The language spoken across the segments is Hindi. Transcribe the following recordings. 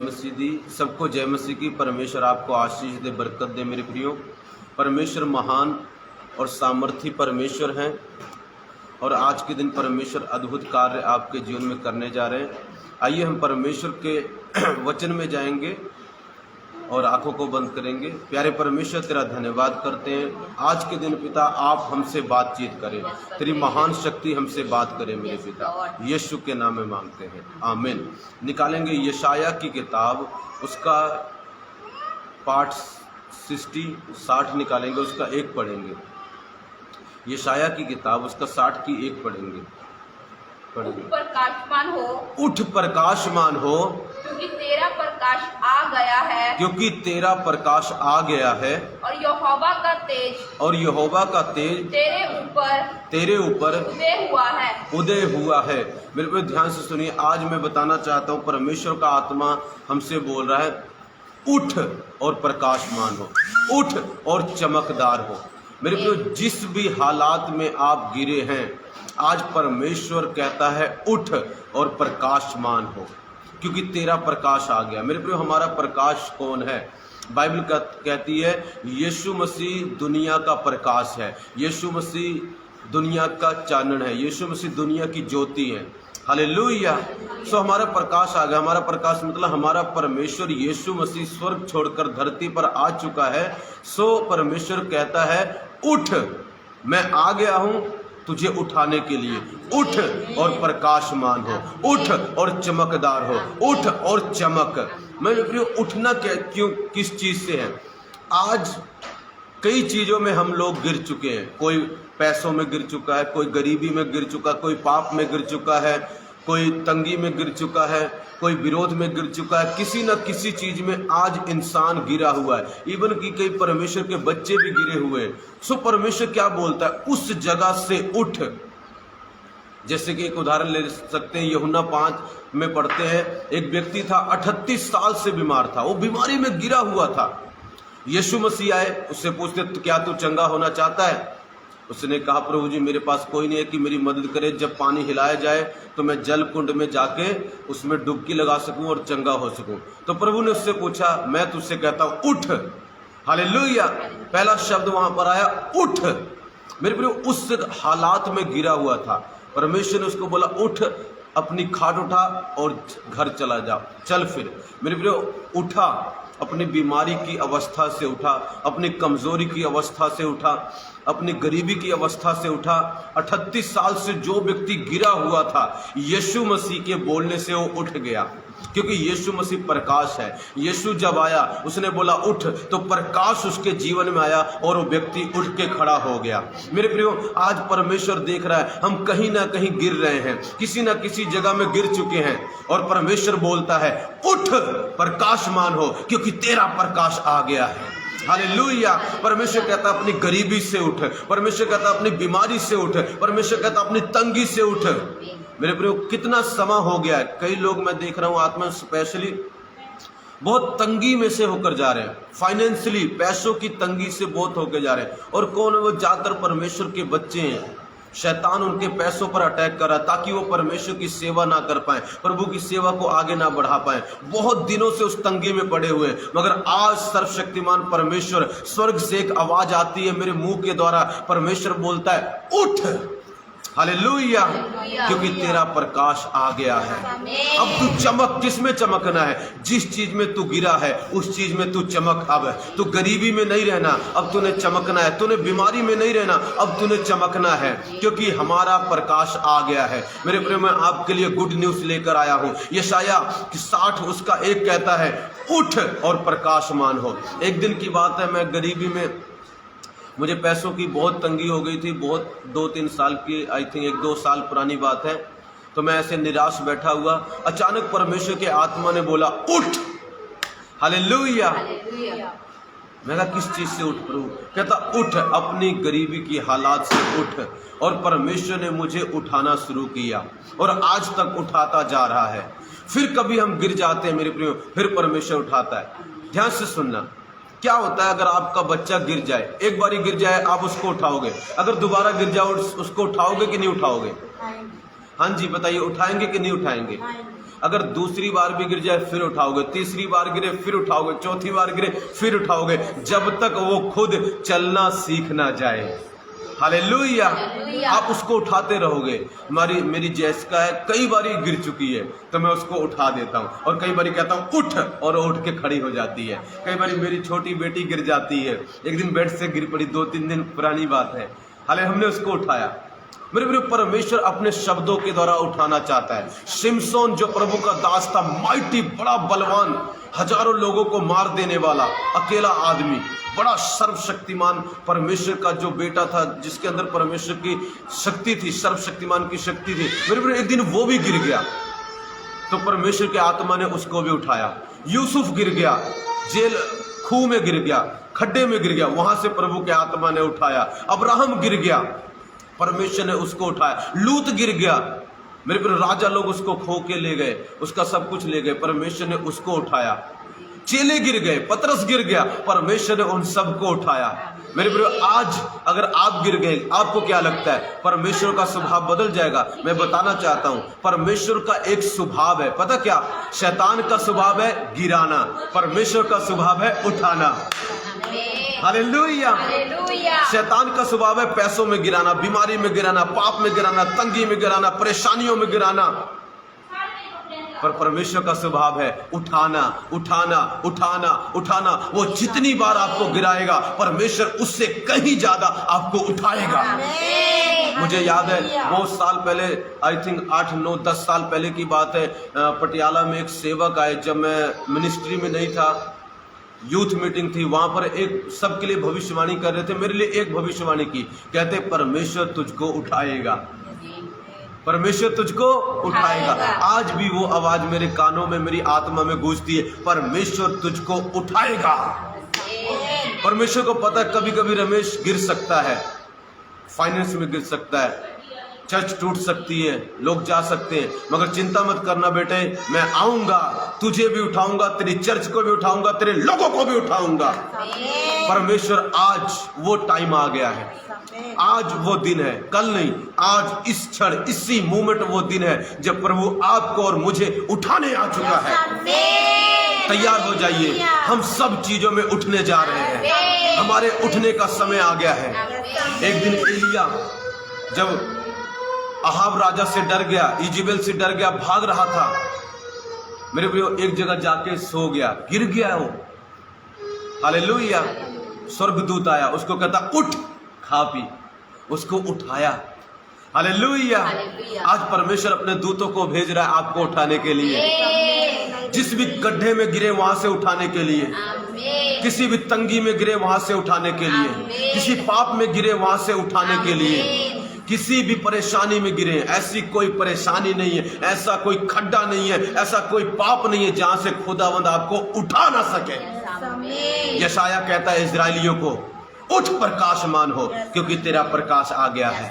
मसीह दी सबको जय मसीह की। परमेश्वर आपको आशीष दे, बरकत दे मेरे प्रियो। परमेश्वर महान और सामर्थी परमेश्वर हैं और आज के दिन परमेश्वर अद्भुत कार्य आपके जीवन में करने जा रहे हैं। आइए हम परमेश्वर के वचन में जाएंगे और आंखों को बंद करेंगे। प्यारे परमेश्वर, तेरा धन्यवाद करते हैं आज के दिन पिता, आप हमसे बातचीत करें, तेरी महान शक्ति हमसे बात करे मेरे पिता, यीशु के नाम में मांगते हैं, आमीन। निकालेंगे यशाया की किताब, उसका पाठ 60 निकालेंगे, उसका 1 पढ़ेंगे। यशाया की किताब, उसका 60 की 1 पढ़ेंगे। उठ प्रकाशमान हो, उठ प्रकाशमान हो, क्योंकि तेरा प्रकाश आ गया है, क्योंकि तेरा प्रकाश आ गया है, और यहोवा का तेज, और यहोवा का तेज तेरे ऊपर उदय हुआ है। मेरे को ध्यान से सुनिए, आज मैं बताना चाहता हूँ, परमेश्वर का आत्मा हमसे बोल रहा है, उठ और प्रकाशमान हो, उठ और चमकदार हो। मेरे को जिस भी हालात में आप गिरे हैं, आज परमेश्वर कहता है उठ और प्रकाशमान हो, क्योंकि तेरा प्रकाश आ गया। मेरे प्रियो, हमारा प्रकाश कौन है? बाइबल कहती है यीशु मसीह दुनिया का प्रकाश है, यीशु मसीह दुनिया का चानन है, यीशु मसीह दुनिया की ज्योति है। हालेलुया। सो हमारा प्रकाश आ गया। हमारा प्रकाश मतलब हमारा परमेश्वर यीशु मसीह स्वर्ग छोड़कर धरती पर आ चुका है। सो परमेश्वर कहता है उठ, मैं आ गया हूं तुझे उठाने के लिए। उठ और प्रकाशमान हो, उठ और चमकदार हो, उठ और चमक। मैं प्रियो, उठना क्यों, किस चीज से है? आज कई चीजों में हम लोग गिर चुके हैं। कोई पैसों में गिर चुका है, कोई गरीबी में गिर चुका, कोई पाप में गिर चुका है, कोई तंगी में गिर चुका है, कोई विरोध में गिर चुका है। किसी न किसी चीज में आज इंसान गिरा हुआ है। इवन कि कई परमेश्वर के बच्चे भी गिरे हुए हैं। सो परमेश्वर क्या बोलता है? उस जगह से उठ। जैसे कि एक उदाहरण ले सकते हैं, यूहन्ना 5 में पढ़ते हैं, एक व्यक्ति था 38 साल से बीमार था, वो बीमारी में गिरा हुआ था। यीशु मसीह आए, उससे पूछते तो क्या तू चंगा होना चाहता है? उसने कहा प्रभु जी, मेरे पास कोई नहीं है कि मेरी मदद करे। जब पानी हिलाया जाए तो मैं जल कुंड में जाके उसमें डुबकी लगा सकूं और चंगा हो सकूं। तो प्रभु ने उससे पूछा, मैं तुझसे कहता हूं उठ। हालेलुया। पहला शब्द वहां पर आया उठ। मेरे प्रियो, उस हालात में गिरा हुआ था, परमेश्वर ने उसको बोला उठ, अपनी खाट उठा और घर चला जा, चल फिर। मेरे प्रियो, उठा, अपनी बीमारी की अवस्था से उठा, अपनी कमजोरी की अवस्था से उठा, अपनी गरीबी की अवस्था से उठा। 38 साल से जो व्यक्ति गिरा हुआ था, यीशु मसीह के बोलने से वो उठ गया, क्योंकि यीशु मसीह प्रकाश है। यीशु जब आया, उसने बोला उठ, तो प्रकाश उसके जीवन में आया और वो व्यक्ति उठ के खड़ा हो गया। मेरे प्रियो, आज परमेश्वर देख रहा है, हम कहीं ना कहीं गिर रहे हैं, किसी ना किसी जगह में गिर चुके हैं, और परमेश्वर बोलता है उठ, प्रकाशमान हो, क्योंकि तेरा प्रकाश आ गया है। हालेलुया। परमेश्वर कहता अपनी गरीबी से उठ, परमेश्वर कहता अपनी बीमारी से उठ, परमेश्वर कहता अपनी तंगी से उठ। मेरे प्रियो, कितना समय हो गया है, कई लोग मैं देख रहा हूं आत्मा स्पेशली बहुत तंगी में से होकर जा रहे हैं, फाइनेंशियली पैसों की तंगी से बहुत होकर जा रहे हैं। और कौन है वो? जाकर परमेश्वर के बच्चे हैं। शैतान उनके पैसों पर अटैक कर रहा है ताकि वो परमेश्वर की सेवा ना कर पाए, प्रभु की सेवा को आगे ना बढ़ा पाए। बहुत दिनों से उस तंगी में पड़े हुए हैं, मगर आज सर्वशक्तिमान परमेश्वर, स्वर्ग से एक आवाज आती है मेरे मुंह के द्वारा, परमेश्वर बोलता है उठ। हालेलुया। क्योंकि तेरा प्रकाश आ गया है। अब तू चमक। किस में चमकना है? जिस चीज में तू गिरा है उस चीज में तू चमक। अब तू गरीबी में नहीं रहना, अब तूने चमकना है। तूने बीमारी में नहीं रहना, अब तूने चमकना है, क्योंकि हमारा प्रकाश आ गया है। मेरे प्रिय, मैं आपके लिए गुड न्यूज लेकर आया हूं। यशाया 60 उसका 1 कहता है उठ और प्रकाशमान हो। एक दिन की बात है, मैं गरीबी में, मुझे पैसों की बहुत तंगी हो गई थी, बहुत 2-3 साल की, आई थिंक 1-2 साल पुरानी बात है। तो मैं ऐसे निराश बैठा हुआ, अचानक परमेश्वर के आत्मा ने बोला उठ। हालेलुया। मैं कहा किस चीज से उठ प्रभु? कहता उठ, अपनी गरीबी की हालात से उठ। और परमेश्वर ने मुझे उठाना शुरू किया और आज तक उठाता जा रहा है। फिर कभी हम गिर जाते हैं मेरे प्रियो, फिर परमेश्वर उठाता है। ध्यान से सुनना, क्या होता है अगर आपका बच्चा गिर जाए, एक बारी गिर जाए आप उसको उठाओगे, अगर दोबारा गिर जाओ उसको उठाओगे कि नहीं उठाओगे? हाँ जी बताइए, उठाएंगे कि नहीं उठाएंगे? अगर दूसरी बार भी गिर जाए फिर उठाओगे, तीसरी बार गिरे फिर उठाओगे, चौथी बार गिरे फिर उठाओगे, जब तक वो खुद चलना सीख ना जाए। हालेलुया। आप उसको उठाते रहोगे। मेरी जैसिका है, कई बारी गिर चुकी है तो मैं उसको उठा देता हूँ, और कई बारी कहता हूँ उठ, और उठ के खड़ी हो जाती है। कई बारी मेरी छोटी बेटी गिर जाती है, एक दिन बेड से गिर पड़ी, 2-3 दिन पुरानी बात है, हाले हमने उसको उठाया। मेरे परमेश्वर अपने शब्दों के द्वारा उठाना चाहता है। शिमशोन जो प्रभु का दास था, माइटी, बड़ा बलवान, हजारों लोगों को मार देने वाला अकेला आदमी, बड़ा सर्वशक्तिमान परमेश्वर का जो बेटा था, जिसके अंदर परमेश्वर की शक्ति थी, सर्वशक्तिमान की शक्ति थी। मेरे एक दिन वो भी गिर गया तो परमेश्वर के आत्मा ने उसको भी उठाया। यूसुफ गिर गया, जेल खूह में गिर गया, खड्डे में गिर गया, वहां से प्रभु के आत्मा ने उठाया। अब्राहम गिर गया, परमेश्वर ने उसको उठाया। लूत गिर गया, मेरे पर राजा लोग उसको खो के ले गए, उसका सब कुछ ले गए, परमेश्वर ने उसको उठाया। चेले गिर गए, पतरस गिर गया, परमेश्वर ने उन सबको उठाया। मेरे पर आज अगर आप गिर गए, आपको क्या लगता है परमेश्वर का स्वभाव बदल जाएगा? मैं बताना चाहता हूं, परमेश्वर का एक स्वभाव है, पता क्या? शैतान का स्वभाव है गिराना, परमेश्वर का स्वभाव है उठाना। हालेलुया। शैतान का स्वभाव है पैसों में गिराना, बीमारी में गिराना, पाप में गिराना, तंगी में गिराना, परेशानियों में गिराना। पर परमेश्वर का स्वभाव है उठाना, उठाना, उठाना, उठाना। वो जितनी बार आपको गिराएगा, परमेश्वर उससे कहीं ज्यादा आपको उठाएगा। मुझे याद है बहुत साल पहले, आई थिंक 8, 9, 10 साल पहले की बात है, पटियाला में एक सेवक आए, जब मैं मिनिस्ट्री में नहीं था, यूथ मीटिंग थी, वहां पर एक सबके लिए भविष्यवाणी कर रहे थे। मेरे लिए एक भविष्यवाणी की, कहते परमेश्वर तुझको उठाएगा, परमेश्वर तुझको उठाएगा। आज भी वो आवाज मेरे कानों में, मेरी आत्मा में गूंजती है, परमेश्वर तुझको उठाएगा। परमेश्वर को पता है कभी कभी रमेश गिर सकता है, फाइनेंस में गिर सकता है, चर्च टूट सकती है, लोग जा सकते हैं, मगर चिंता मत करना बेटे, मैं आऊंगा, तुझे भी उठाऊंगा, तेरी चर्च को भी उठाऊंगा, तेरे लोगों को भी उठाऊंगा। परमेश्वर, आज वो टाइम आ गया है, आज वो दिन है, कल नहीं, आज इस क्षण, इसी मोमेंट वो दिन है जब प्रभु आपको और मुझे उठाने आ चुका है। तैयार हो जाइए, हम सब चीजों में उठने जा रहे हैं, हमारे उठने का समय आ गया है। एक दिन एलिया जब अहाब राजा से डर गया, इजेबेल से डर गया, भाग रहा था, मेरे प्रियो, एक जगह जाके सो गया, गिर गया वो। हालेलुया। स्वर्गदूत आया, उसको कहता उठ, खा पी, उसको उठाया। हालेलुया। आज परमेश्वर अपने दूतों को भेज रहा है आपको उठाने के लिए, जिस भी गड्ढे में गिरे वहां से उठाने के लिए, किसी भी तंगी में गिरे वहां से उठाने के लिए, किसी पाप में गिरे वहां से उठाने के लिए, किसी भी परेशानी में गिरे। ऐसी कोई परेशानी नहीं है, ऐसा कोई खड्डा नहीं है, ऐसा कोई पाप नहीं है जहां से खुदावंद आपको उठा ना सके। यशाया कहता है इजराइलियों को, उठ प्रकाशमान हो, क्योंकि तेरा प्रकाश आ गया है।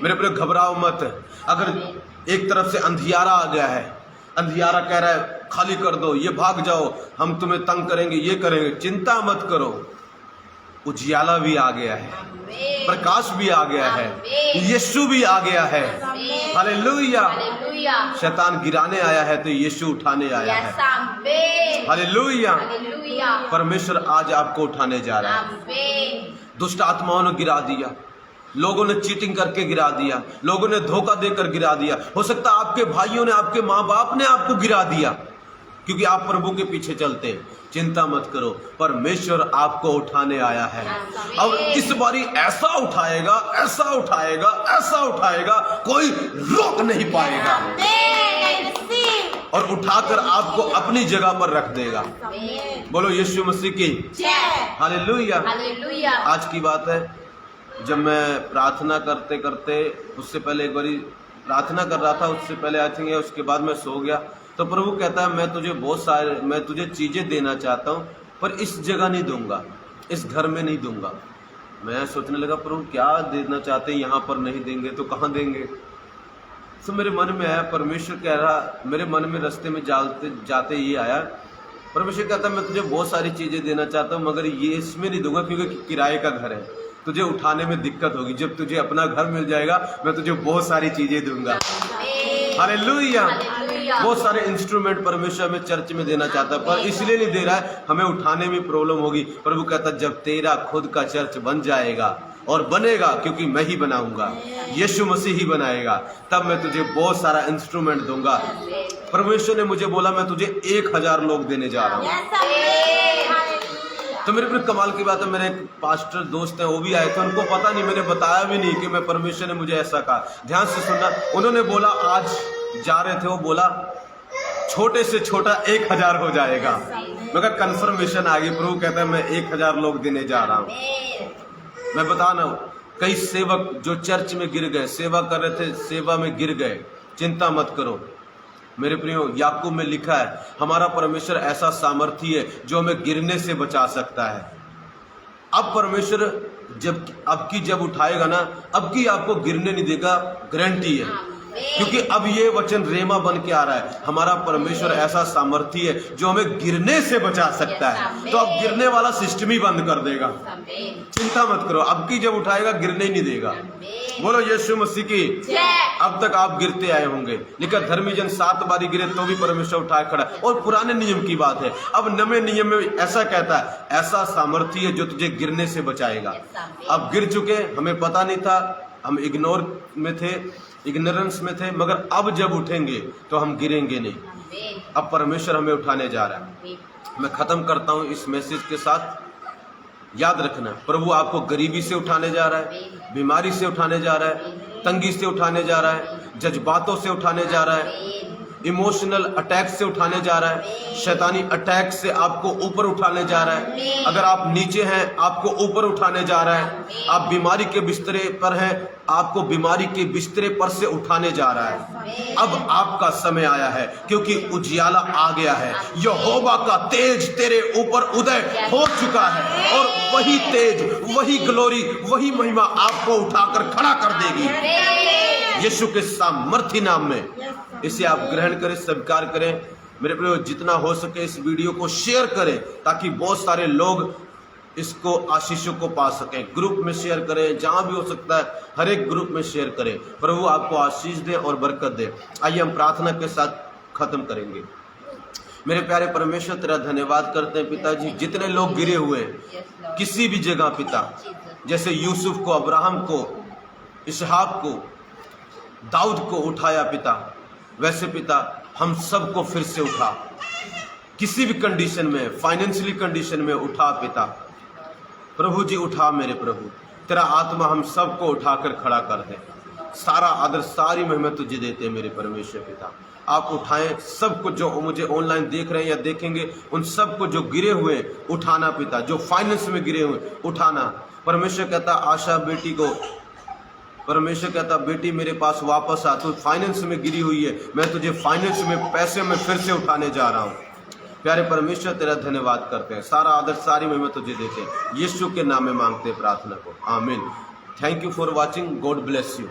मेरे प्रिय, घबराओ मत। अगर एक तरफ से अंधियारा आ गया है, अंधियारा कह रहा है खाली कर दो, ये भाग जाओ, हम तुम्हें तंग करेंगे, ये करेंगे, चिंता मत करो, उजियाला भी आ गया है, प्रकाश भी आ गया है, यीशु भी आ गया है। हालेलुया। शैतान गिराने आया है तो यीशु उठाने आया है। हालेलुया। परमेश्वर आज आपको उठाने जा रहा है। दुष्ट आत्माओं ने गिरा दिया, लोगों ने चीटिंग करके गिरा दिया, लोगों ने धोखा देकर गिरा दिया, हो सकता है आपके भाइयों ने, आपके माँ बाप ने आपको गिरा दिया, क्योंकि आप प्रभु के पीछे चलते। चिंता मत करो, परमेश्वर आपको उठाने आया है। अब इस बारी ऐसा उठाएगा, ऐसा उठाएगा, ऐसा उठाएगा, कोई रोक नहीं पाएगा, और उठाकर आपको अपनी जगह पर रख देगा। बोलो यीशु मसीह की हालेलुया। आज की बात है, जब मैं प्रार्थना करते करते, उससे पहले एक बारी प्रार्थना कर रहा था, उससे पहले आई थिंक उसके बाद मैं सो गया, तो प्रभु कहता है मैं तुझे चीजें देना चाहता हूँ, पर इस जगह नहीं दूंगा, इस घर में नहीं दूंगा। मैं सोचने लगा प्रभु क्या देना चाहते हैं, यहाँ पर नहीं देंगे तो कहाँ देंगे। तो मेरे मन में आया, परमेश्वर कह रहा, मेरे मन में रास्ते में जाते ये आया, परमेश्वर कहता मैं तुझे बहुत सारी चीजें देना चाहता हूँ, मगर ये इसमें नहीं दूंगा क्योंकि किराए का घर है, तुझे उठाने में दिक्कत होगी। जब तुझे अपना घर मिल जाएगा, मैं तुझे बहुत सारी चीजें दूंगा। हालेलुया। बहुत सारे इंस्ट्रूमेंट परमेश्वर हमें चर्च में देना चाहता है, पर इसलिए नहीं दे रहा है, हमें उठाने में प्रॉब्लम होगी। प्रभु कहता है जब तेरा खुद का चर्च बन जाएगा, और बनेगा क्योंकि मैं ही बनाऊंगा, यीशु मसीह ही बनाएगा, तब मैं तुझे बहुत सारा इंस्ट्रूमेंट दूंगा। परमेश्वर ने मुझे बोला मैं तुझे 1000 लोग देने जा रहा हूँ। तो मेरे पर कमाल की बात है, मेरे एक पास्टर दोस्त हैं, वो भी आए थे, उनको पता नहीं, मैंने बताया भी नहीं कि मैं परमेश्वर ने मुझे ऐसा कहा। ध्यान से सुनना, उन्होंने बोला आज जा रहे थे, वो बोला छोटे से छोटा 1000 हो जाएगा। मगर कंफर्मेशन आ गई, प्रभु कहता है मैं 1000 लोग देने जा रहा हूँ। मैं बता रहा हूँ, कई सेवक जो चर्च में गिर गए, सेवा कर रहे थे, सेवा में गिर गए, चिंता मत करो मेरे प्रियो। याकूब में लिखा है हमारा परमेश्वर ऐसा सामर्थी है जो हमें गिरने से बचा सकता है। अब परमेश्वर जब उठाएगा ना, अब की आपको गिरने नहीं देगा, गारंटी है, क्योंकि अब ये वचन रेमा बन के आ रहा है। हमारा परमेश्वर ऐसा सामर्थी है जो हमें गिरने से बचा सकता है, तो अब गिरने वाला सिस्टम ही बंद कर देगा। चिंता मत करो, अब की जब उठाएगा गिरने ही नहीं देगा। बोलो यीशु मसीह की। अब तक आप गिरते आए होंगे, लेकिन धर्मी जन 7 बारी गिरे तो भी परमेश्वर उठाए खड़ा। और पुराने नियम की बात है, अब नवे नियम में ऐसा कहता है ऐसा सामर्थी है जो तुझे गिरने से बचाएगा। अब गिर चुके, हमें पता नहीं था, हम इग्नोरेंस में थे, मगर अब जब उठेंगे तो हम गिरेंगे नहीं। अब परमेश्वर हमें उठाने जा रहा है। मैं खत्म करता हूं इस मैसेज के साथ, याद रखना प्रभु आपको गरीबी से उठाने जा रहा है, बीमारी से उठाने जा रहा है, तंगी से उठाने जा रहा है, जज्बातों से उठाने जा रहा है, इमोशनल अटैक से उठाने जा रहा है, शैतानी अटैक से आपको ऊपर उठाने जा रहा है। अगर आप नीचे हैं आपको ऊपर उठाने जा रहा है, आप बीमारी के बिस्तरे पर हैं आपको बीमारी के बिस्तरे पर से उठाने जा रहा है। अब आपका समय आया है, क्योंकि उजियाला आ गया है। यहोवा का तेज तेरे ऊपर उदय हो चुका है, और वही तेज, वही ग्लोरी, वही महिमा आपको उठाकर खड़ा कर देगी यीशु के सामर्थी नाम में। इसे आप ग्रहण करें, स्वीकार करें। मेरे प्रियो, जितना हो सके इस वीडियो को शेयर करें ताकि बहुत सारे लोग इसको आशीषों को पा सकें। ग्रुप में शेयर करें, जहां भी हो सकता है हर एक ग्रुप में शेयर करें। प्रभु आपको आशीष दे और बरकत दे। आइए हम प्रार्थना के साथ खत्म करेंगे। मेरे प्यारे परमेश्वर, तेरा धन्यवाद करते हैं पिताजी, जितने लोग गिरे हुए किसी भी जगह पिता, जैसे यूसुफ को, अब्राहम को, इसहाक को, दाऊद को उठाया पिता, वैसे पिता हम सबको फिर से उठा। किसी भी कंडीशन में, फाइनेंशियली कंडीशन में उठा पिता। प्रभु जी उठा मेरे प्रभु, तेरा आत्मा हम सबको उठाकर खड़ा कर दे। सारा आदर, सारी महिमा तुझे देते हैं मेरे परमेश्वर पिता। आप उठाएं सबको, जो मुझे ऑनलाइन देख रहे हैं या देखेंगे, उन सबको जो गिरे हुए उठाना पिता, जो फाइनेंस में गिरे हुए उठाना। परमेश्वर कहता आशा बेटी को, परमेश्वर कहता बेटी मेरे पास वापस आ, तू फाइनेंस में गिरी हुई है, मैं तुझे फाइनेंस में, पैसे में फिर से उठाने जा रहा हूँ। प्यारे परमेश्वर, तेरा धन्यवाद करते हैं, सारा आदर सारी महिमा तुझे देते हैं। यीशु के नाम में मांगते हैं प्रार्थना को, आमीन। Thank you for watching, God bless you.